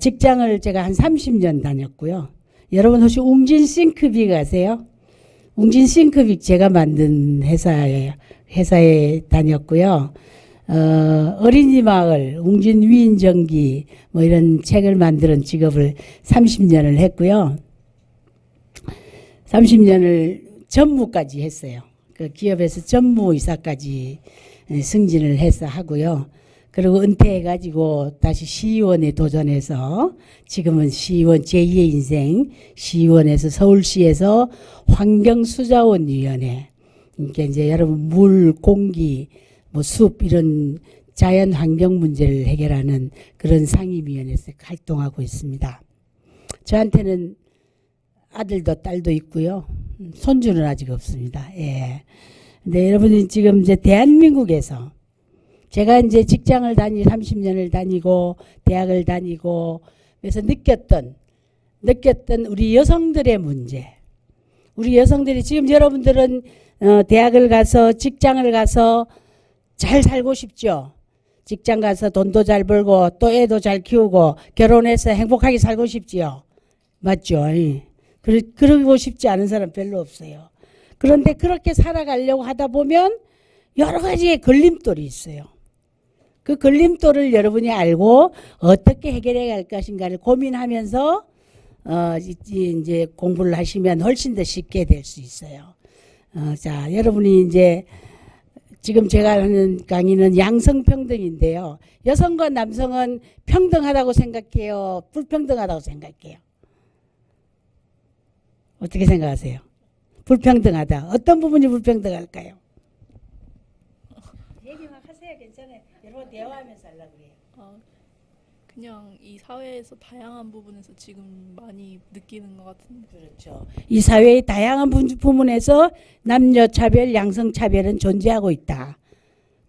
직장을 제가 한 30년 다녔고요. 여러분 혹시 웅진 싱크빅 아세요? 웅진 싱크빅 제가 만든 회사예요. 회사에 다녔고요. 어린이 마을, 웅진 위인전기 뭐 이런 책을 만드는 직업을 30년을 했고요. 30년을 전무까지 했어요. 그 기업에서 전무이사까지 승진을 해서 하고요. 그리고 은퇴해가지고 다시 시의원에 도전해서 지금은 시의원 제2의 인생 시의원에서 서울시에서 환경수자원위원회 그러니까 이제 여러분 물, 공기, 뭐 숲 이런 자연 환경 문제를 해결하는 그런 상임위원회에서 활동하고 있습니다. 저한테는 아들도 딸도 있고요. 손주는 아직 없습니다. 예. 근데 여러분이 지금 이제 대한민국에서 제가 이제 직장을 30년을 다니고 대학을 다니고 그래서 느꼈던 우리 여성들의 문제. 우리 여성들이 지금 여러분들은 대학을 가서 직장을 가서 잘 살고 싶죠. 직장 가서 돈도 잘 벌고 또 애도 잘 키우고 결혼해서 행복하게 살고 싶지요. 맞죠? 그러고 싶지 않은 사람 별로 없어요. 그런데 그렇게 살아가려고 하다 보면 여러 가지의 걸림돌이 있어요. 그 걸림돌을 여러분이 알고 어떻게 해결해 갈 것인가를 고민하면서 이제 공부를 하시면 훨씬 더 쉽게 될 수 있어요. 자, 여러분이 이제 지금 제가 하는 강의는 양성평등인데요. 여성과 남성은 평등하다고 생각해요? 불평등하다고 생각해요? 어떻게 생각하세요? 불평등하다. 어떤 부분이 불평등할까요? 얘기 막 하세요. 괜찮아요. 여러분 대화하면서 하려고 그래요. 그냥 이 사회에서 다양한 부분에서 지금 많이 느끼는 것 같은데. 그렇죠. 이 사회의 다양한 부분에서 남녀 차별, 양성 차별은 존재하고 있다.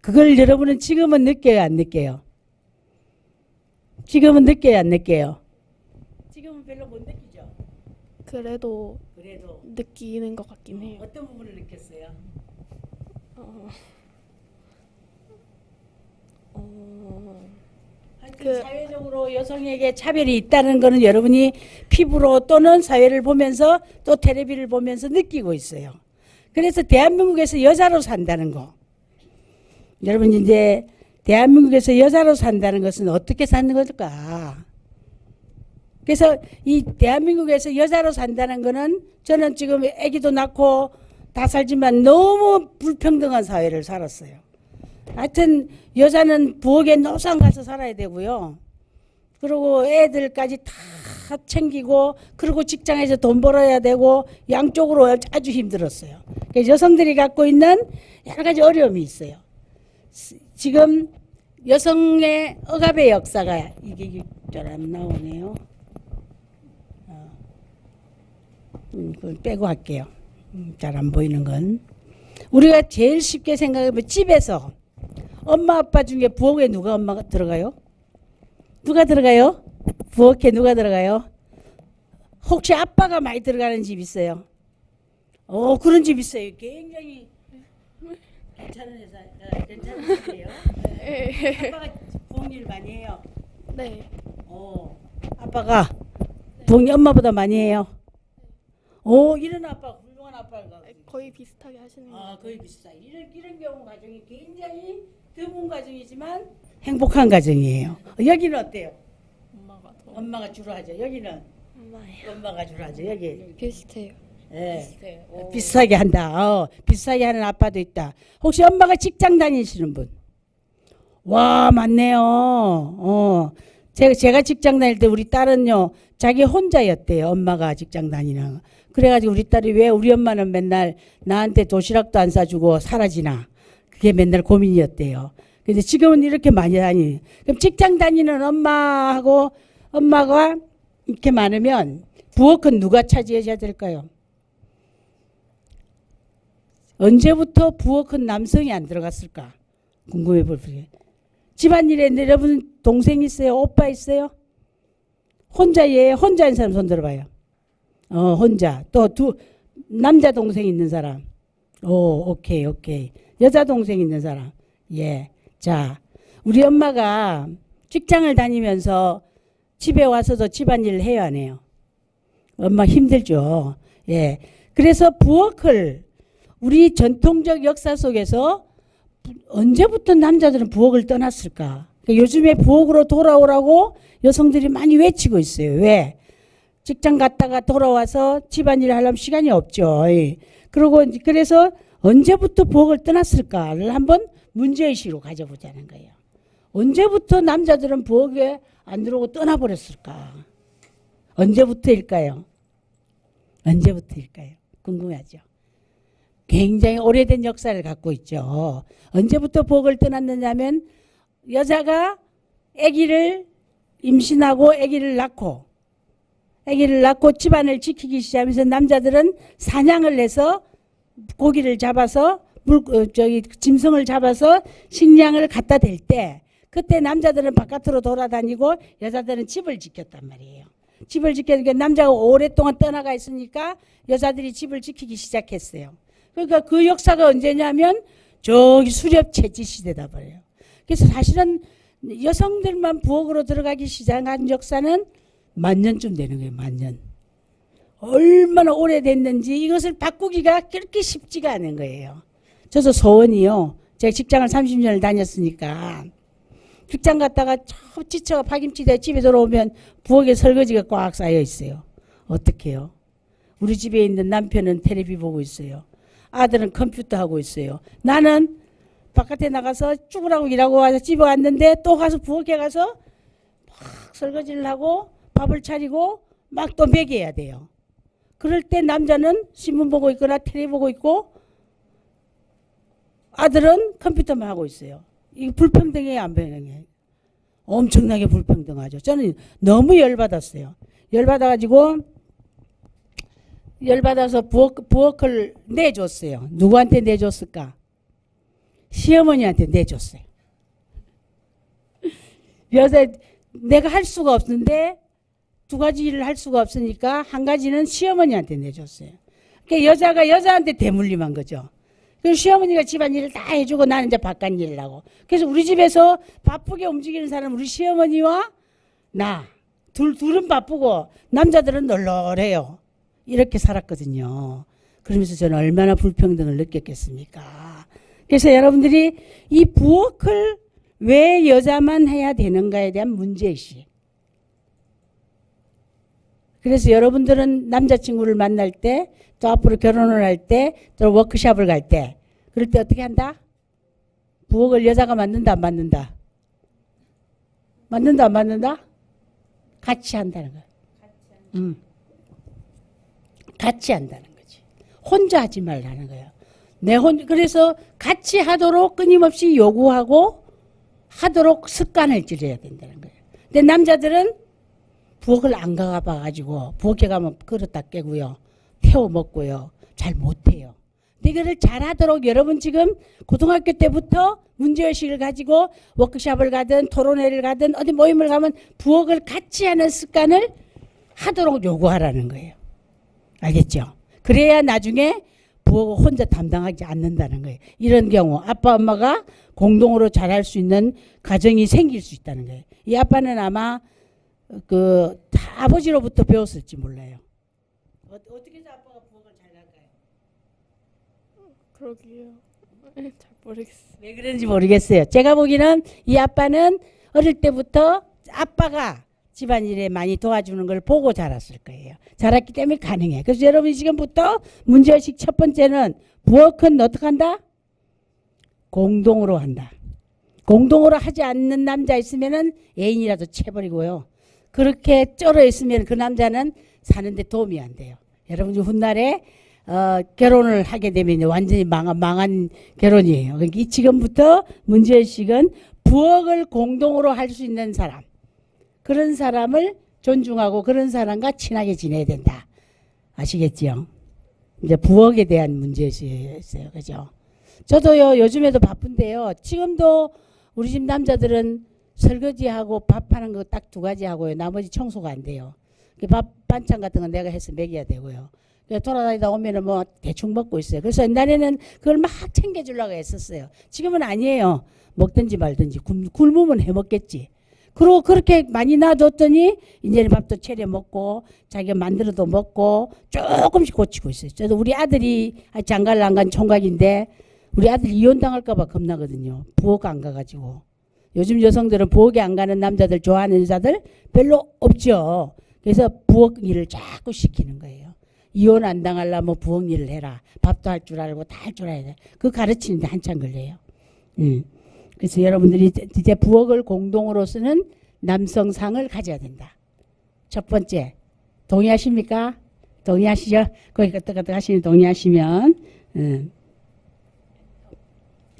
그걸 여러분은 지금은 느껴요, 안 느껴요? 지금은 느껴요, 안 느껴요? 지금은 별로 못 느끼죠. 그래도 느끼는 것 같긴 해요. 어떤 부분을 느꼈어요? 사회적으로 여성에게 차별이 있다는 것은 여러분이 피부로 또는 사회를 보면서 또 텔레비를 보면서 느끼고 있어요. 그래서 대한민국에서 여자로 산다는 거. 여러분 이제 대한민국에서 여자로 산다는 것은 어떻게 사는 걸까? 그래서 이 대한민국에서 여자로 산다는 거는 저는 지금 아기도 낳고 다 살지만 너무 불평등한 사회를 살았어요. 하여튼 여자는 부엌에 노상 가서 살아야 되고요. 그리고 애들까지 다 챙기고 그리고 직장에서 돈 벌어야 되고 양쪽으로 아주 힘들었어요. 그래서 여성들이 갖고 있는 여러 가지 어려움이 있어요. 지금 여성의 억압의 역사가 이게 잘 안 나오네요. 그걸 빼고 할게요. 잘 안 보이는 건. 우리가 제일 쉽게 생각해보면 집에서 엄마 아빠 중에 부엌에 누가 엄마가 들어가요? 누가 들어가요? 부엌에 누가 들어가요? 혹시 아빠가 많이 들어가는 집 있어요? 그런 집 있어요. 굉장히 괜찮은 회사, 괜찮은 집이에요. 아빠가 부엌 일 많이 해요. 네. 아빠가 부엌 일 엄마보다 많이 해요. 이런 아빠, 훌륭한 아빠가 거의 비슷하게 하시는 것 같아요. 거의 비슷해요. 이런 경우 가정이 굉장히 드문 가정이지만 행복한 가정이에요. 여기는 어때요? 엄마가 주로 하죠. 여기는 엄마가 주로 하죠. 여기 비슷해요. 비슷해요. 비슷하게 한다. 비슷하게 하는 아빠도 있다. 혹시 엄마가 직장 다니시는 분? 와, 맞네요. 제가 직장 다닐 때 우리 딸은요, 자기 혼자였대요. 엄마가 직장 다니는. 그래가지고 우리 딸이 왜 우리 엄마는 맨날 나한테 도시락도 안 싸주고 사라지나. 그게 맨날 고민이었대요. 근데 지금은 이렇게 많이 다니. 그럼 직장 다니는 엄마하고 엄마가 이렇게 많으면 부엌은 누가 차지해야 될까요? 언제부터 부엌은 남성이 안 들어갔을까? 궁금해 볼게요. 집안일에 여러분 동생 있어요? 오빠 있어요? 혼자예요? 혼자인 사람 손 들어봐요. 혼자. 또 남자 동생 있는 사람. 오케이. 여자 동생 있는 사람. 예. 자, 우리 엄마가 직장을 다니면서 집에 와서도 집안일을 해야 하네요. 엄마 힘들죠. 예. 그래서 부엌을 우리 전통적 역사 속에서 언제부터 남자들은 부엌을 떠났을까? 그러니까 요즘에 부엌으로 돌아오라고 여성들이 많이 외치고 있어요. 왜? 직장 갔다가 돌아와서 집안일 하려면 시간이 없죠. 예. 그래서 언제부터 부엌을 떠났을까를 한번 문제의식으로 가져보자는 거예요. 언제부터 남자들은 부엌에 안 들어오고 떠나버렸을까? 언제부터일까요? 언제부터일까요? 궁금하죠? 굉장히 오래된 역사를 갖고 있죠. 언제부터 부엌을 떠났느냐면 여자가 아기를 임신하고 아기를 낳고 집안을 지키기 시작하면서 남자들은 사냥을 해서 고기를 잡아서 짐승을 잡아서 식량을 갖다 댈 때 그때 남자들은 바깥으로 돌아다니고 여자들은 집을 지켰단 말이에요. 집을 지키니까 남자가 오랫동안 떠나가 있으니까 여자들이 집을 지키기 시작했어요. 그러니까 그 역사가 언제냐면 저기 수렵 채지 시대다 버려요. 그래서 사실은 여성들만 부엌으로 들어가기 시작한 역사는 1000년쯤 되는 거예요. 1000년. 얼마나 오래됐는지 이것을 바꾸기가 그렇게 쉽지가 않은 거예요. 저도 소원이요. 제가 직장을 30년을 다녔으니까 직장 갔다가 지쳐가 파김치대 집에 들어오면 부엌에 설거지가 꽉 쌓여 있어요. 어떡해요? 우리 집에 있는 남편은 텔레비 보고 있어요. 아들은 컴퓨터 하고 있어요. 나는 바깥에 나가서 쭈그라고 일하고 와서 집에 왔는데 또 가서 부엌에 가서 막 설거지를 하고 밥을 차리고 막 또 먹여야 돼요. 그럴 때 남자는 신문 보고 있거나 텔레비 보고 있고 아들은 컴퓨터만 하고 있어요. 이거 불평등해요, 안 평등해요? 엄청나게 불평등하죠. 저는 너무 열받았어요. 열받아서 부엌을 내줬어요. 누구한테 내줬을까? 시어머니한테 내줬어요. 내가 할 수가 없는데 두 가지 일을 할 수가 없으니까 한 가지는 시어머니한테 내줬어요. 그러니까 여자가 여자한테 대물림한 거죠. 그래서 시어머니가 집안일을 다 해주고 나는 이제 바깥일을 하고. 그래서 우리 집에서 바쁘게 움직이는 사람은 우리 시어머니와 나. 둘은 바쁘고 남자들은 널널해요. 이렇게 살았거든요. 그러면서 저는 얼마나 불평등을 느꼈겠습니까? 그래서 여러분들이 이 부엌을 왜 여자만 해야 되는가에 대한 문제의식. 그래서 여러분들은 남자친구를 만날 때, 또 앞으로 결혼을 할 때, 또 워크숍을 갈 때, 그럴 때 어떻게 한다? 부엌을 여자가 만든다, 안 만든다? 만든다, 안 만든다? 같이 한다는 거야. 같이 한다는 거지. 혼자 하지 말라는 거예요. 그래서 같이 하도록 끊임없이 요구하고 하도록 습관을 들여야 된다는 거예요. 근데 남자들은 부엌을 안 가봐가지고 부엌에 가면 그릇 다 깨고요. 태워 먹고요. 잘 못해요. 근데 이거를 잘하도록 여러분 지금 고등학교 때부터 문제의식을 가지고 워크숍을 가든 토론회를 가든 어디 모임을 가면 부엌을 같이 하는 습관을 하도록 요구하라는 거예요. 알겠죠? 그래야 나중에 부엌을 혼자 담당하지 않는다는 거예요. 이런 경우 아빠 엄마가 공동으로 잘할 수 있는 가정이 생길 수 있다는 거예요. 이 아빠는 아마 아버지로부터 배웠을지 몰라요. 어떻게 해서 아빠가 부엌을 잘 할까요? 그러게요. 잘 모르겠어요. 왜 그런지 모르겠어요. 제가 보기에는 이 아빠는 어릴 때부터 아빠가 집안일에 많이 도와주는 걸 보고 자랐을 거예요. 자랐기 때문에 가능해. 그래서 여러분이 지금부터 문제의식 첫 번째는 부엌은 어떻게 한다? 공동으로 한다. 공동으로 하지 않는 남자 있으면은 애인이라도 채버리고요. 그렇게 쩔어 있으면 그 남자는 사는데 도움이 안 돼요. 여러분 훗날에 결혼을 하게 되면 완전히 망한 결혼이에요. 그러니까 지금부터 문제의식은 부엌을 공동으로 할 수 있는 사람, 그런 사람을 존중하고 그런 사람과 친하게 지내야 된다. 아시겠지요? 이제 부엌에 대한 문제의식이었어요. 그죠? 저도요, 요즘에도 바쁜데요. 지금도 우리 집 남자들은 설거지하고 밥하는 거 딱 2가지 하고요. 나머지 청소가 안 돼요. 밥 반찬 같은 건 내가 해서 먹여야 되고요. 돌아다니다 오면은 뭐 대충 먹고 있어요. 그래서 옛날에는 그걸 막 챙겨주려고 했었어요. 지금은 아니에요. 먹든지 말든지 굶으면 해 먹겠지. 그리고 그렇게 많이 놔뒀더니 이제는 밥도 차려 먹고 자기가 만들어도 먹고 조금씩 고치고 있어요. 저도 우리 아들이 장가를 안 간 총각인데 우리 아들이 이혼당할까 봐 겁나거든요. 부엌 안 가가지고. 요즘 여성들은 부엌에 안 가는 남자들 좋아하는 여자들 별로 없죠. 그래서 부엌 일을 자꾸 시키는 거예요. 이혼 안 당하려면 부엌 일을 해라. 밥도 할 줄 알고 다 할 줄 알아야 돼. 그거 가르치는데 한참 걸려요. 그래서 여러분들이 이제 부엌을 공동으로 쓰는 남성상을 가져야 된다. 첫 번째, 동의하십니까? 동의하시죠? 거기 까딱까딱 하시면 동의하시면,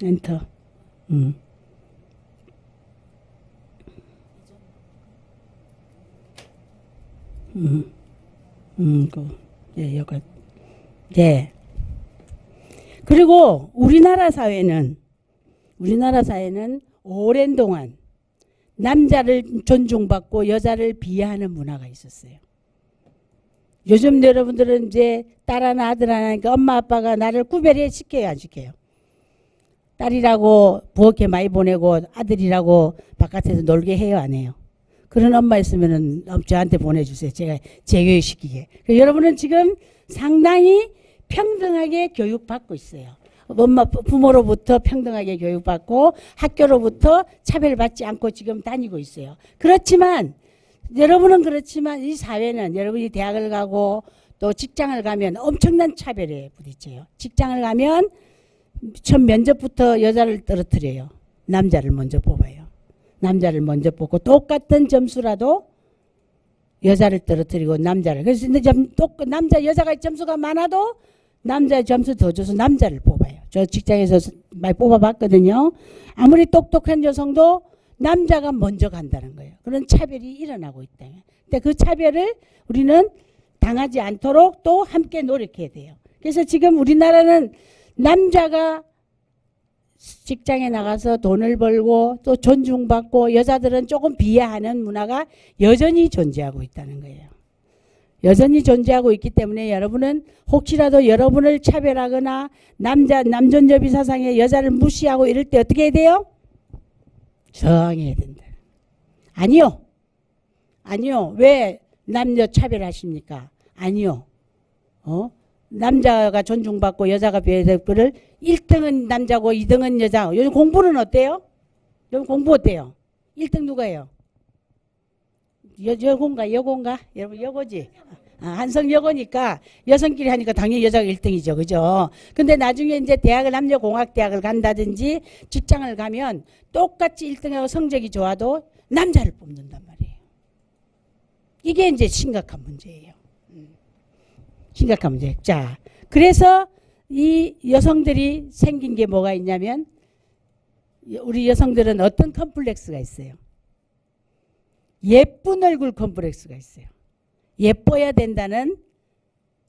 엔터. 예, 여기. 예. 그리고 우리나라 사회는 오랜 동안 남자를 존중받고 여자를 비하하는 문화가 있었어요. 요즘 여러분들은 이제 딸 하나 아들 하나니까 엄마 아빠가 나를 구별해 시켜요, 안 시켜요? 딸이라고 부엌에 많이 보내고 아들이라고 바깥에서 놀게 해요, 안 해요? 그런 엄마 있으면은 저한테 보내주세요. 제가 재교육시키게. 여러분은 지금 상당히 평등하게 교육받고 있어요. 엄마 부모로부터 평등하게 교육받고 학교로부터 차별받지 않고 지금 다니고 있어요. 그렇지만 여러분은 그렇지만 이 사회는 여러분이 대학을 가고 또 직장을 가면 엄청난 차별에 부딪혀요. 직장을 가면 첫 면접부터 여자를 떨어뜨려요. 남자를 먼저 뽑아요. 남자를 먼저 뽑고 똑같은 점수라도 여자를 떨어뜨리고 남자를. 그래서 남자 여자가 점수가 많아도 남자 점수 더 줘서 남자를 뽑아요. 저 직장에서 많이 뽑아봤거든요. 아무리 똑똑한 여성도 남자가 먼저 간다는 거예요. 그런 차별이 일어나고 있다. 근데 그 차별을 우리는 당하지 않도록 또 함께 노력해야 돼요. 그래서 지금 우리나라는 남자가 직장에 나가서 돈을 벌고 또 존중받고 여자들은 조금 비하하는 문화가 여전히 존재하고 있다는 거예요. 여전히 존재하고 있기 때문에 여러분은 혹시라도 여러분을 차별하거나 남존여비 사상에 여자를 무시하고 이럴 때 어떻게 해야 돼요? 저항해야 된다. 아니요. 왜 남녀 차별하십니까? 아니요. 남자가 존중받고 여자가 비하될 거를 1등은 남자고 2등은 여자. 요즘 공부는 어때요? 요즘 공부 어때요? 1등 누가 해요? 여고인가? 여러분 여고지? 한성 여고니까 여성끼리 하니까 당연히 여자가 1등이죠. 그죠? 근데 나중에 이제 남녀공학대학을 간다든지 직장을 가면 똑같이 1등하고 성적이 좋아도 남자를 뽑는단 말이에요. 이게 이제 심각한 문제예요. 심각한 문제. 자, 그래서 이 여성들이 생긴 게 뭐가 있냐면 우리 여성들은 어떤 컴플렉스가 있어요? 예쁜 얼굴 컴플렉스가 있어요. 예뻐야 된다는.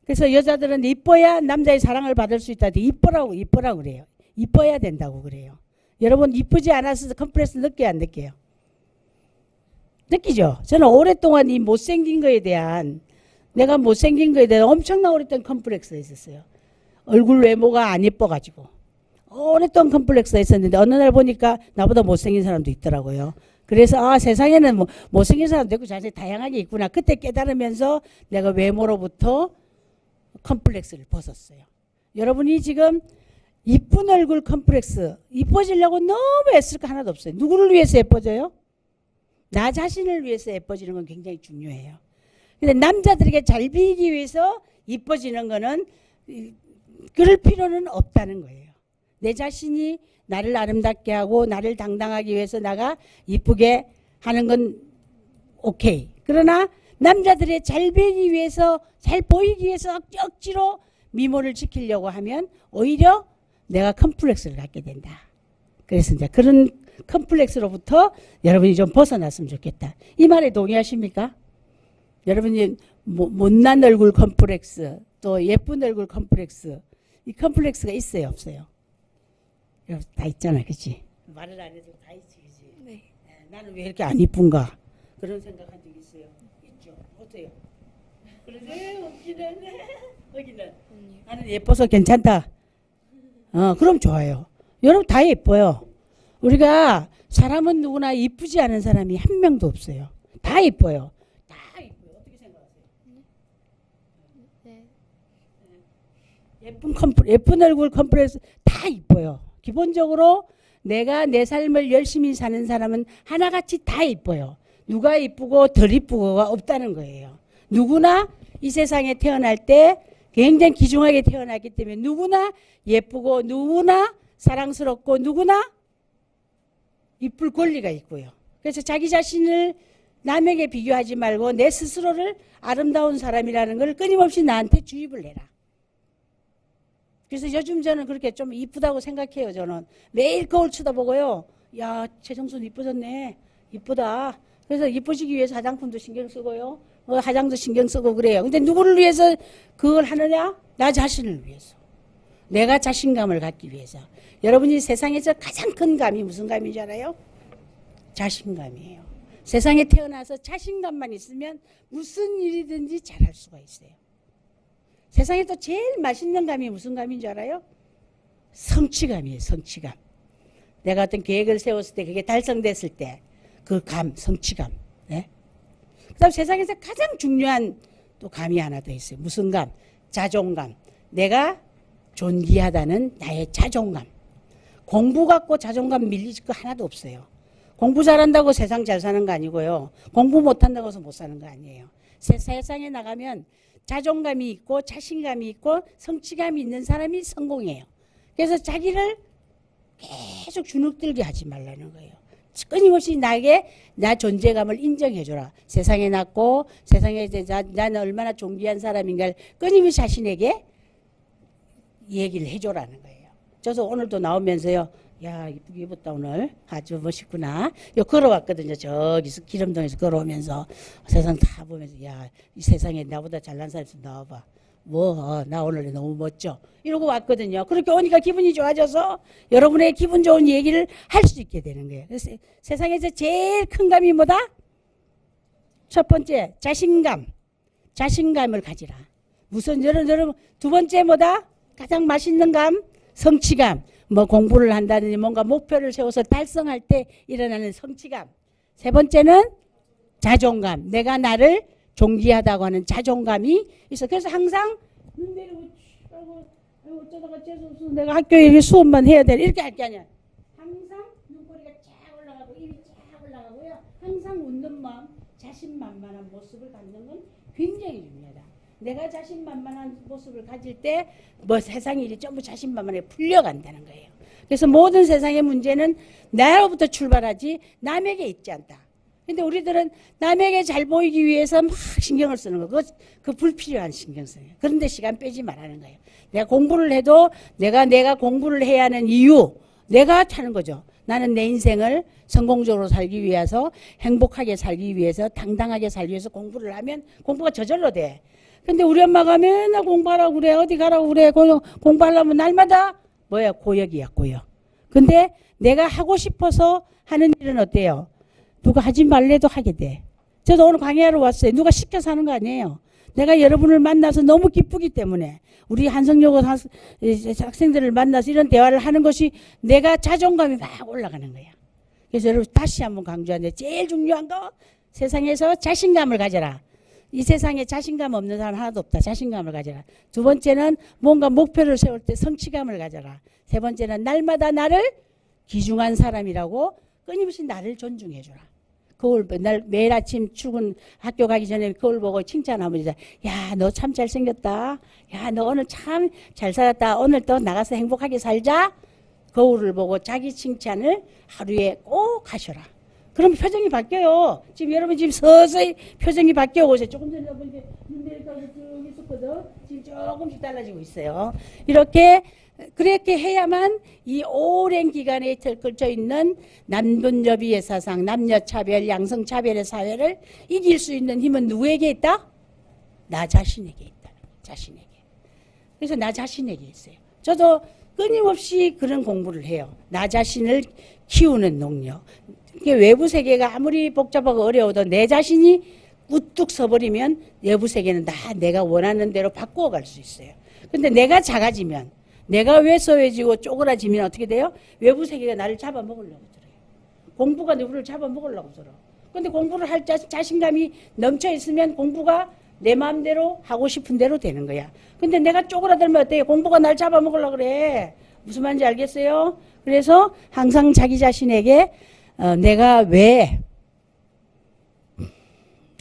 그래서 여자들은 이뻐야 남자의 사랑을 받을 수 있다. 이뻐라고 그래요. 이뻐야 된다고 그래요. 여러분 이쁘지 않아서 컴플렉스 느껴요, 안 느껴요? 느끼죠? 저는 오랫동안 이 못생긴 거에 대한 내가 못생긴 거에 대한 엄청난 오랫동안 컴플렉스가 있었어요. 얼굴 외모가 안 예뻐가지고 오랫동안 컴플렉스가 있었는데 어느 날 보니까 나보다 못생긴 사람도 있더라고요. 그래서 세상에는 못생긴 사람도 있고 자세히 다양하게 있구나. 그때 깨달으면서 내가 외모로부터 컴플렉스를 벗었어요. 여러분이 지금 이쁜 얼굴 컴플렉스, 이뻐지려고 너무 애쓸 거 하나도 없어요. 누구를 위해서 예뻐져요? 나 자신을 위해서 예뻐지는 건 굉장히 중요해요. 근데 남자들에게 잘 보이기 위해서 이뻐지는 거는 그럴 필요는 없다는 거예요. 내 자신이 나를 아름답게 하고 나를 당당하기 위해서 나가 이쁘게 하는 건 오케이. 그러나 남자들의 잘 보이기 위해서 잘 보이기 위해서 억지로 미모를 지키려고 하면 오히려 내가 컴플렉스를 갖게 된다. 그래서 이제 그런 컴플렉스로부터 여러분이 좀 벗어났으면 좋겠다. 이 말에 동의하십니까? 여러분이 못난 얼굴 컴플렉스 또 예쁜 얼굴 컴플렉스 이 컴플렉스가 있어요, 없어요? 다 있잖아, 그치? 말을 안 해도 다 있지, 그치? 네. 나는 왜 이렇게 안 이쁜가? 그런 생각한 적 있어요? 있죠. 어때요? 그러세요? 거기는 나는 예뻐서 괜찮다. 그럼 좋아요. 여러분 다 예뻐요. 우리가 사람은 누구나 이쁘지 않은 사람이 한 명도 없어요. 다 이뻐요. 다 이뻐요. 어떻게 생각하세요? 네. 예쁜 얼굴 컴플렉스 다 이뻐요. 기본적으로 내가 내 삶을 열심히 사는 사람은 하나같이 다 이뻐요. 누가 이쁘고 덜 이쁘고가 없다는 거예요. 누구나 이 세상에 태어날 때 굉장히 귀중하게 태어났기 때문에 누구나 예쁘고 누구나 사랑스럽고 누구나 이쁠 권리가 있고요. 그래서 자기 자신을 남에게 비교하지 말고 내 스스로를 아름다운 사람이라는 걸 끊임없이 나한테 주입을 해라. 그래서 요즘 저는 그렇게 좀 이쁘다고 생각해요. 저는 매일 거울 쳐다보고요. 야, 최정순 이뻐졌네. 이쁘다. 그래서 이쁘시기 위해서 화장품도 신경 쓰고요. 화장도 신경 쓰고 그래요. 근데 누구를 위해서 그걸 하느냐? 나 자신을 위해서. 내가 자신감을 갖기 위해서. 여러분이 세상에서 가장 큰 감이 무슨 감인 줄 알아요? 자신감이에요. 세상에 태어나서 자신감만 있으면 무슨 일이든지 잘할 수가 있어요. 세상에 또 제일 맛있는 감이 무슨 감인 줄 알아요? 성취감이에요. 성취감. 내가 어떤 계획을 세웠을 때 그게 달성됐을 때 그 감, 성취감. 네? 그다음 세상에서 가장 중요한 또 감이 하나 더 있어요. 무슨 감? 자존감. 내가 존귀하다는 나의 자존감. 공부 갖고 자존감 밀리질 거 하나도 없어요. 공부 잘한다고 세상 잘 사는 거 아니고요. 공부 못한다고 해서 못 사는 거 아니에요. 세상에 나가면 자존감이 있고 자신감이 있고 성취감이 있는 사람이 성공해요. 그래서 자기를 계속 주눅들게 하지 말라는 거예요. 끊임없이 나에게 나 존재감을 인정해줘라. 세상에 났고 세상에 나는 얼마나 존귀한 사람인가를 끊임없이 자신에게 얘기를 해줘라는 거예요. 저도 오늘도 나오면서요. 야, 이쁘게 입었다 오늘. 아주 멋있구나. 요 걸어왔거든요. 저기서 기름동에서 걸어오면서 세상 다 보면서 야, 이 세상에 나보다 잘난 사람 있으면 나와봐. 나 오늘 너무 멋져. 이러고 왔거든요. 그렇게 오니까 기분이 좋아져서 여러분의 기분 좋은 얘기를 할 수 있게 되는 거예요. 그래서 세상에서 제일 큰 감이 뭐다? 첫 번째, 자신감. 자신감을 가지라. 무슨 여러분 두 번째 뭐다? 가장 맛있는 감, 성취감. 뭐 공부를 한다든지 뭔가 목표를 세워서 달성할 때 일어나는 성취감. 세 번째는 자존감. 내가 나를 존귀하다고 하는 자존감이 있어. 그래서 항상 눈 내리고 어쩌다가 재수없어 내가 학교에 이렇게 수업만 해야 돼 이렇게 할 게 아니야. 항상 눈꼬리가 쫙 올라가고 입이 쫙 올라가고요. 항상 웃는 마음, 자신만만한 모습을 갖는 건 굉장히 중요하다. 내가 자신만만한 모습을 가질 때 뭐 세상 일이 전부 자신만만하게 풀려간다는 거예요. 그래서 모든 세상의 문제는 나로부터 출발하지 남에게 있지 않다. 근데 우리들은 남에게 잘 보이기 위해서 막 신경을 쓰는 거. 그 불필요한 신경 써요. 그런데 시간 빼지 말라는 거예요. 내가 공부를 해도 내가 공부를 해야 하는 이유, 내가 하는 거죠. 나는 내 인생을 성공적으로 살기 위해서 행복하게 살기 위해서 당당하게 살기 위해서 공부를 하면 공부가 저절로 돼. 근데 우리 엄마가 맨날 공부하라고 그래. 어디 가라고 그래. 공부하려면 날마다 뭐야? 고역이야, 고역. 근데 내가 하고 싶어서 하는 일은 어때요? 누가 하지 말래도 하게 돼. 저도 오늘 강의하러 왔어요. 누가 시켜서 하는 거 아니에요. 내가 여러분을 만나서 너무 기쁘기 때문에 우리 한성여고 학생들을 만나서 이런 대화를 하는 것이 내가 자존감이 막 올라가는 거야. 그래서 여러분 다시 한번 강조하는데 제일 중요한 거 세상에서 자신감을 가져라. 이 세상에 자신감 없는 사람 하나도 없다. 자신감을 가져라. 두 번째는 뭔가 목표를 세울 때 성취감을 가져라. 세 번째는 날마다 나를 귀중한 사람이라고 끊임없이 나를 존중해줘라. 거울 매일 아침 출근 학교 가기 전에 거울 보고 칭찬하면 야, 너 참 잘생겼다. 야, 너 오늘 참 잘 살았다. 오늘 또 나가서 행복하게 살자. 거울을 보고 자기 칭찬을 하루에 꼭 하셔라. 그럼 표정이 바뀌어요. 지금 여러분 지금 서서히 표정이 바뀌어 오세요. 조금 전에 보니까 눈대리까지 쭉 있었거든. 지금 조금씩 달라지고 있어요. 이렇게 그렇게 해야만 이 오랜 기간에 걸쳐 있는 남분여비의 사상, 남녀차별, 양성차별의 사회를 이길 수 있는 힘은 누구에게 있다? 나 자신에게 있다. 자신에게. 그래서 나 자신에게 있어요. 저도 끊임없이 그런 공부를 해요. 나 자신을 키우는 능력. 외부 세계가 아무리 복잡하고 어려워도 내 자신이 우뚝 서버리면 외부 세계는 다 내가 원하는 대로 바꾸어 갈 수 있어요. 근데 내가 작아지면 내가 왜 소외지고 쪼그라지면 어떻게 돼요? 외부 세계가 나를 잡아먹으려고 들어요. 공부가 누구를 잡아먹으려고 들어. 근데 공부를 할 자신감이 넘쳐 있으면 공부가 내 마음대로 하고 싶은 대로 되는 거야. 근데 내가 쪼그라들면 어때요? 공부가 날 잡아먹으려고 그래. 무슨 말인지 알겠어요? 그래서 항상 자기 자신에게 내가 왜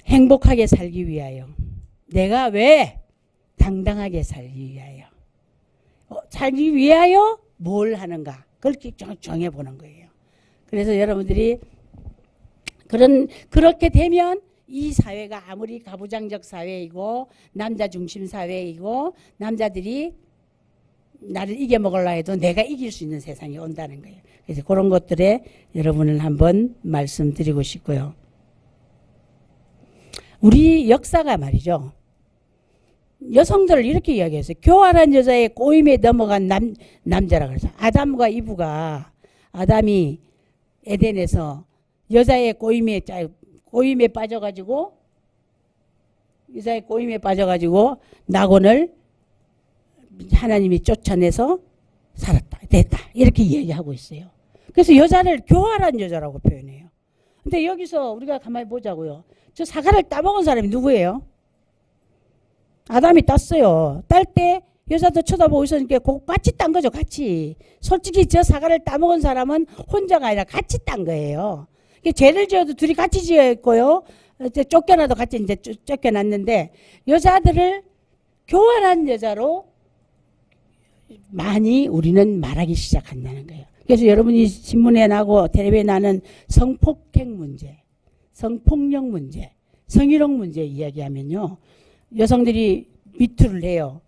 행복하게 살기 위하여, 내가 왜 당당하게 살기 위하여, 살기 위하여 뭘 하는가, 그렇게 정해보는 거예요. 그래서 여러분들이 그렇게 되면 이 사회가 아무리 가부장적 사회이고 남자 중심 사회이고 남자들이 나를 이겨먹으려 해도 내가 이길 수 있는 세상이 온다는 거예요. 그래서 그런 것들에 여러분을 한번 말씀드리고 싶고요. 우리 역사가 말이죠. 여성들을 이렇게 이야기했어요. 교활한 여자의 꼬임에 넘어간 남자라 그래서 아담과 이브가, 아담이 에덴에서 여자의 꼬임에 빠져가지고, 여자의 꼬임에 빠져가지고 낙원을 하나님이 쫓아내서 살았다, 됐다, 이렇게 이야기하고 있어요. 그래서 여자를 교활한 여자라고 표현해요. 근데 여기서 우리가 가만히 보자고요. 저 사과를 따먹은 사람이 누구예요? 아담이 땄어요. 딸 때 여자도 쳐다보고 있으니까 같이 딴 거죠. 같이. 솔직히 저 사과를 따먹은 사람은 혼자가 아니라 같이 딴 거예요. 죄를 지어도 둘이 같이 지었고요. 쫓겨나도 같이 이제 쫓겨났는데, 여자들을 교활한 여자로 많이 우리는 말하기 시작한다는 거예요. 그래서 여러분이 신문에 나고 텔레비에 나는 성폭행 문제, 성폭력 문제, 성희롱 문제 이야기하면요, 여성들이 미투를 해요.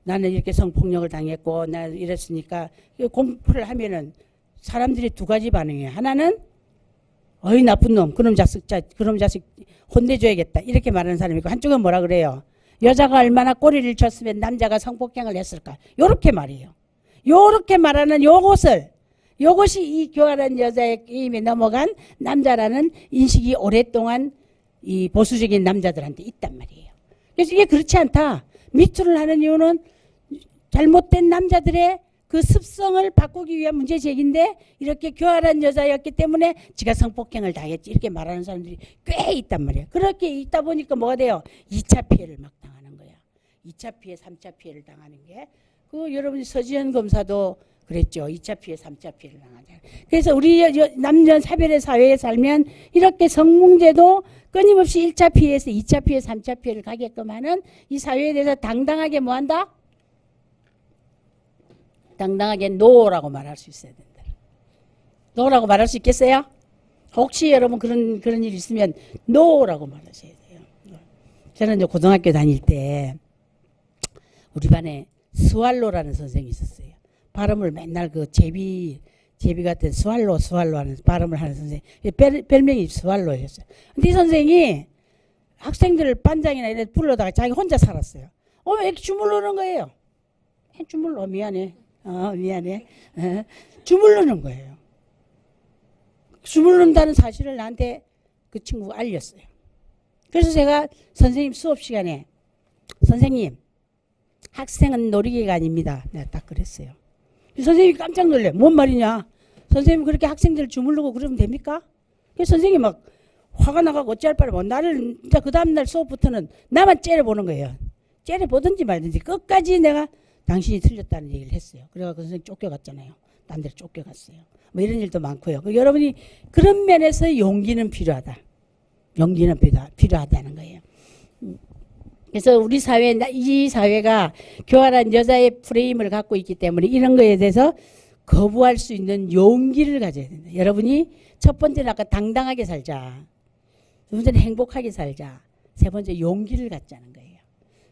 나는 이렇게 성폭력을 당했고 나 이랬으니까 공포를 하면은 사람들이 두 가지 반응이에요. 하나는 어이 나쁜 놈, 그놈 자식 혼내줘야겠다, 이렇게 말하는 사람이 있고, 한쪽은 뭐라 그래요? 여자가 얼마나 꼬리를 쳤으면 남자가 성폭행을 했을까, 요렇게 말이에요. 요렇게 말하는 요것이 이 교활한 여자의 게임에 넘어간 남자라는 인식이 오랫동안 이 보수적인 남자들한테 있단 말이에요. 그래서 이게 그렇지 않다. 미투를 하는 이유는 잘못된 남자들의 그 습성을 바꾸기 위한 문제 제기인데, 이렇게 교활한 여자였기 때문에 지가 성폭행을 당했지, 이렇게 말하는 사람들이 꽤 있단 말이에요. 그렇게 있다 보니까 뭐가 돼요? 2차 피해를 막 당하는 거야. 2차 피해, 3차 피해를 당하는 게, 여러분이 서지현 검사도 그랬죠. 2차 피해, 3차 피해를 당하잖아요. 그래서 우리 남녀 사별의 사회에 살면 이렇게 성문제도 끊임없이 1차 피해에서 2차 피해, 3차 피해를 가게끔 하는 이 사회에 대해서 당당하게 뭐 한다? 당당하게 노라고 말할 수 있어야 된다. 노라고 말할 수 있겠어요? 혹시 여러분 그런 일 있으면 노라고 말하셔야 돼요. 저는 이제 고등학교 다닐 때 우리 반에 스왈로라는 선생님이 있었어요. 발음을 맨날 그 제비 같은 스왈로 하는 발음을 하는 선생님. 별명이 스왈로였어요. 근데 이 선생이 학생들을 반장이나 이런 데 불러다가 자기 혼자 살았어요. 왜 이렇게 주물르는 거예요? 주물러, 미안해. 미안해. 주물르는 거예요. 주물른다는 사실을 나한테 그 친구가 알렸어요. 그래서 제가 선생님 수업 시간에, 선생님, 학생은 놀이기가 아닙니다, 내가 딱 그랬어요. 선생님이 깜짝 놀래. 뭔 말이냐? 선생님이 그렇게 학생들 주물르고 그러면 됩니까? 그래서 선생님이 막 화가 나가고 어찌할 바를 못, 나를 이제 그 다음날 수업부터는 나만 째려보는 거예요. 째려보든지 말든지 끝까지 내가 당신이 틀렸다는 얘기를 했어요. 그래가지고 선생님 쫓겨갔잖아요. 딴 데로 쫓겨갔어요. 뭐 이런 일도 많고요. 여러분이 그런 면에서 용기는 필요하다. 용기는 필요하다는 거예요. 그래서 우리 사회, 이 사회가 교활한 여자의 프레임을 갖고 있기 때문에 이런 거에 대해서 거부할 수 있는 용기를 가져야 된다. 여러분이 첫 번째는 아까 당당하게 살자, 두 번째는 행복하게 살자, 세 번째 용기를 갖자는 거예요.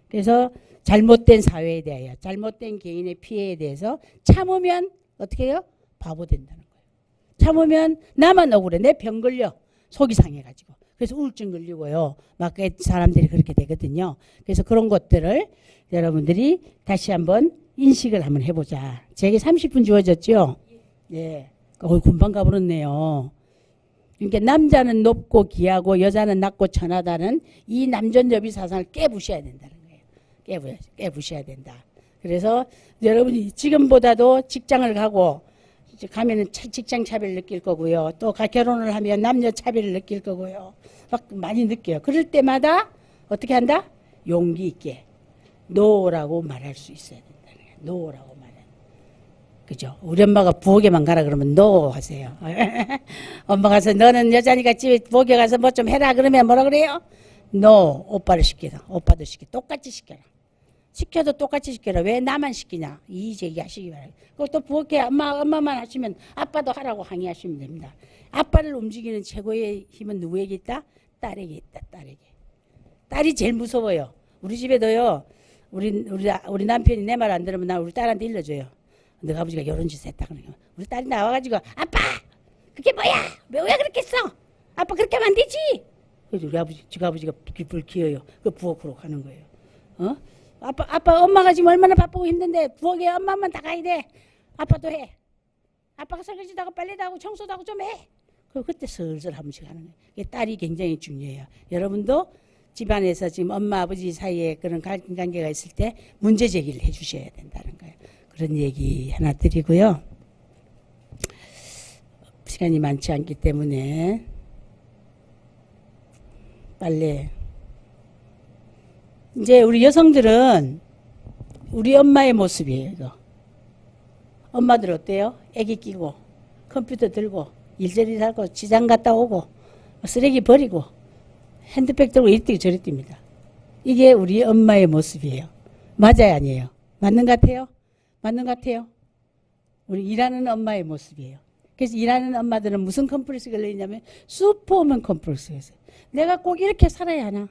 그래서 잘못된 사회에 대하여, 잘못된 개인의 피해에 대해서 참으면 어떻게 해요? 바보 된다는 거예요. 참으면 나만 억울해. 내 병 걸려. 속이 상해가지고. 그래서 우울증 걸리고요. 막 사람들이 그렇게 되거든요. 그래서 그런 것들을 여러분들이 다시 한번 인식을 한번 해보자. 제게 30분 주어졌죠? 예. 금방 가버렸네요. 그러니까 남자는 높고 귀하고 여자는 낮고 천하다는 이 남존여비 사상을 깨부셔야 된다는 거예요. 깨부셔야 된다. 그래서 여러분이 지금보다도 직장을 가고 이제 가면은 직장 차별 느낄 거고요. 또 결혼을 하면 남녀 차별을 느낄 거고요. 막 많이 느껴요. 그럴 때마다 어떻게 한다? 용기 있게 노라고 말할 수 있어야 된다는 거예요. 노라고 말해. 그죠? 우리 엄마가 부엌에만 가라 그러면 노 하세요. 엄마 가서 너는 여자니까 집에 부엌에 가서 뭐 좀 해라 그러면 뭐라 그래요? 노. 오빠를 시켜라. 오빠도 시켜. 똑같이 시켜라. 시켜도 똑같이 시켜라. 왜 나만 시키냐? 이 제기하시기 바랍니다. 그것도 부엌에 엄마만 하시면 아빠도 하라고 항의하시면 됩니다. 아빠를 움직이는 최고의 힘은 누구에게 있다? 딸에게 있다. 딸에게. 딸이 제일 무서워요. 우리 집에도요. 우리 남편이 내 말 안 들으면 나 우리 딸한테 일러줘요. 너가 아버지가 이런 짓을 했다 그러니까 우리 딸이 나와가지고 아빠 그게 뭐야? 왜 그렇게 했어? 아빠 그렇게 하면 안 되지? 그래서 우리 아버지, 지가 아버지가 불 키워요. 그 부엌으로 가는 거예요. 어? 아빠 엄마가 지금 얼마나 바쁘고 힘든데 부엌에 엄마만 다 가야 돼. 아빠도 해. 아빠가 설거지도 하고 빨래도 하고 청소도 하고 좀 해. 그때 슬슬 한 번씩 하는 거예요. 딸이 굉장히 중요해요. 여러분도 집안에서 지금 엄마 아버지 사이에 그런 갈등 관계가 있을 때 문제 제기를 해 주셔야 된다는 거예요. 그런 얘기 하나 드리고요. 시간이 많지 않기 때문에 빨리 이제 우리 여성들은 우리 엄마의 모습이에요. 이거. 엄마들 어때요? 애기 끼고 컴퓨터 들고 일자리 살고 시장 갔다 오고 쓰레기 버리고 핸드백 들고 이리 뛰고 저리 뜁니다. 이게 우리 엄마의 모습이에요. 맞아요, 아니에요? 맞는 것 같아요? 맞는 것 같아요? 우리 일하는 엄마의 모습이에요. 그래서 일하는 엄마들은 무슨 컴플렉스가 걸리냐면 슈퍼우먼 컴플렉스가 있어요. 내가 꼭 이렇게 살아야 하나?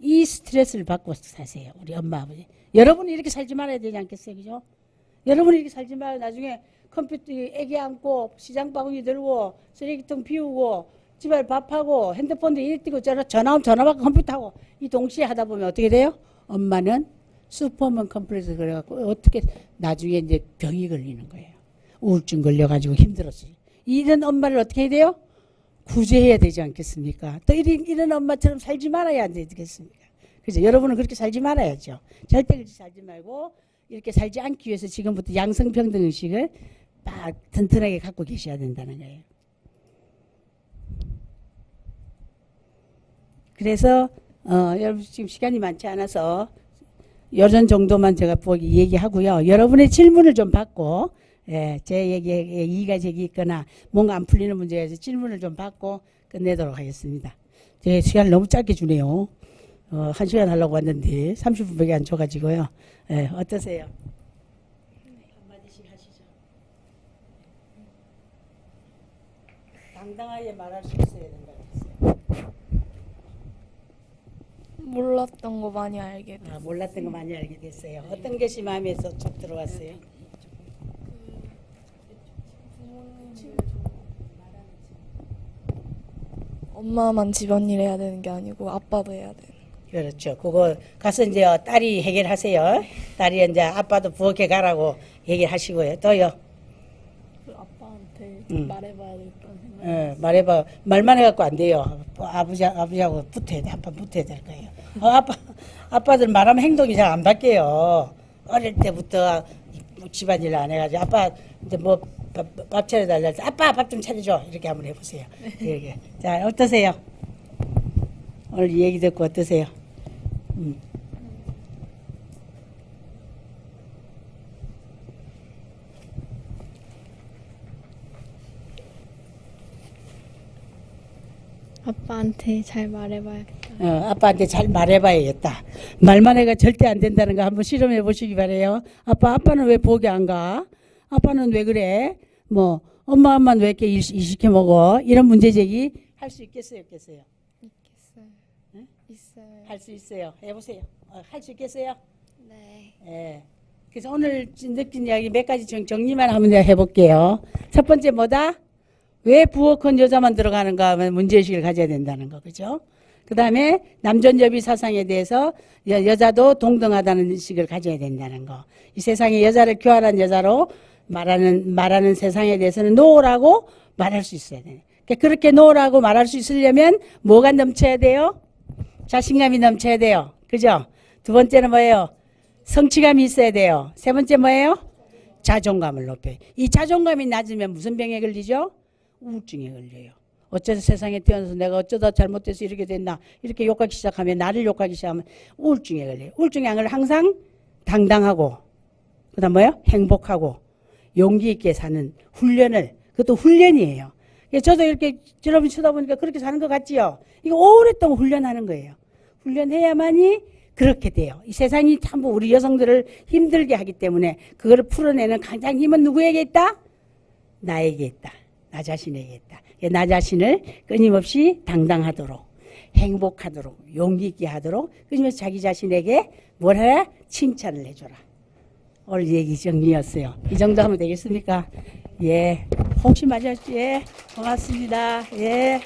이 스트레스를 받고 사세요. 우리 엄마 아버지. 여러분이 이렇게 살지 말아야 되지 않겠어요? 그죠? 여러분이 이렇게 살지 말아요. 나중에 컴퓨터 애기 안고 시장 바구니 들고 쓰레기통 비우고 집에 밥하고 핸드폰도 이리 뛰고 전화 받고 컴퓨터하고 이 동시에 하다 보면 어떻게 돼요? 엄마는 슈퍼먼 컴플렉스 그래갖고 어떻게 나중에 이제 병이 걸리는 거예요. 우울증 걸려가지고 힘들었어요. 이런 엄마를 어떻게 해야 돼요? 구제해야 되지 않겠습니까? 또 이런 엄마처럼 살지 말아야 안 되겠습니까? 그죠? 여러분은 그렇게 살지 말아야죠. 절대 그렇게 살지 말고 이렇게 살지 않기 위해서 지금부터 양성평등 의식을 딱 튼튼하게 갖고 계셔야 된다는 거예요. 그래서 여러분 지금 시간이 많지 않아서 이런 정도만 제가 얘기하고요. 여러분의 질문을 좀 받고 제 얘기에 이의가 제기 있거나 뭔가 안 풀리는 문제가 있어서 질문을 좀 받고 끝내도록 하겠습니다. 제 시간을 너무 짧게 주네요. 1시간 하려고 왔는데 30분밖에 안 줘가지고요. 어떠세요? 한마디씩 하시죠. 당당하게 말할 수 있어야 된다고 했어요. 몰랐던 거 많이 알게 됐어요. 몰랐던 거 많이 알게 됐어요. 어떤 것이 마음에 쏙 들어왔어요? 엄마만 집안일 해야 되는 게 아니고 아빠도 해야 되는. 그렇죠. 그거 가서 이제 딸이 해결하세요. 딸이 이제 아빠도 부엌에 가라고 얘기하시고요. 또요. 그 아빠한테 예, 말해봐야 되겠다는 생각. 말해봐. 말만 해갖고 안 돼요. 아버지하고 붙어야 돼. 아빠 붙어야 될 거예요. 아빠들 말하면 행동이 잘 안 바뀌어요. 어릴 때부터 집안일 안 해가지고 아빠 이제 뭐 밥 차려달라 해서 아빠 밥 좀 차려줘 이렇게 한번 해보세요. 이렇게. 자, 어떠세요? 오늘 이 얘기 듣고 어떠세요? 아빠한테 잘 말해봐야겠다. 아빠한테 잘 말해봐야겠다. 말만 해가 절대 안 된다는 거 한번 실험해 보시기 바래요. 아빠는 왜 부엌에 안 가? 아빠는 왜 그래? 뭐 엄마만 왜 이렇게 일 시켜 먹어? 이런 문제 제기 할 수 있겠어요, 없겠어요? 있겠어요. 응? 있어요. 할 수 있어요. 해보세요. 할 수 있겠어요? 네. 예. 그래서 오늘 느낀 이야기 몇 가지 정리만 하면 내가 해볼게요. 첫 번째 뭐다? 왜 부엌은 여자만 들어가는가 하면 문제의식을 가져야 된다는 거, 그죠? 그 다음에 남존여비 사상에 대해서 여자도 동등하다는 의식을 가져야 된다는 거. 이 세상에 여자를 교활한 여자로 말하는 세상에 대해서는 노라고 말할 수 있어야 돼요. 그렇게 노라고 말할 수 있으려면 뭐가 넘쳐야 돼요? 자신감이 넘쳐야 돼요. 그죠? 두 번째는 뭐예요? 성취감이 있어야 돼요. 세 번째 뭐예요? 자존감을 높여요. 이 자존감이 낮으면 무슨 병에 걸리죠? 우울증에 걸려요. 어째서 세상에 태어나서 내가 어쩌다 잘못돼서 이렇게 됐나 이렇게 욕하기 시작하면 나를 욕하기 시작하면 우울증에 걸려요. 우울증에 안 걸려 항상 당당하고 그다음 뭐예요? 행복하고 용기 있게 사는 훈련을 그것도 훈련이에요. 저도 이렇게 여러분 쳐다보니까 그렇게 사는 것 같지요? 이거 오랫동안 훈련하는 거예요. 훈련해야만이 그렇게 돼요. 이 세상이 전부 우리 여성들을 힘들게 하기 때문에 그거를 풀어내는 가장 힘은 누구에게 있다? 나에게 있다. 나 자신에게 있다. 나 자신을 끊임없이 당당하도록 행복하도록 용기 있게 하도록 끊임없이 자기 자신에게 뭘 해라? 칭찬을 해줘라. 오늘 얘기 정리였어요. 이 정도 하면 되겠습니까? 예. 혹시 맞았지? 예. 고맙습니다. 예.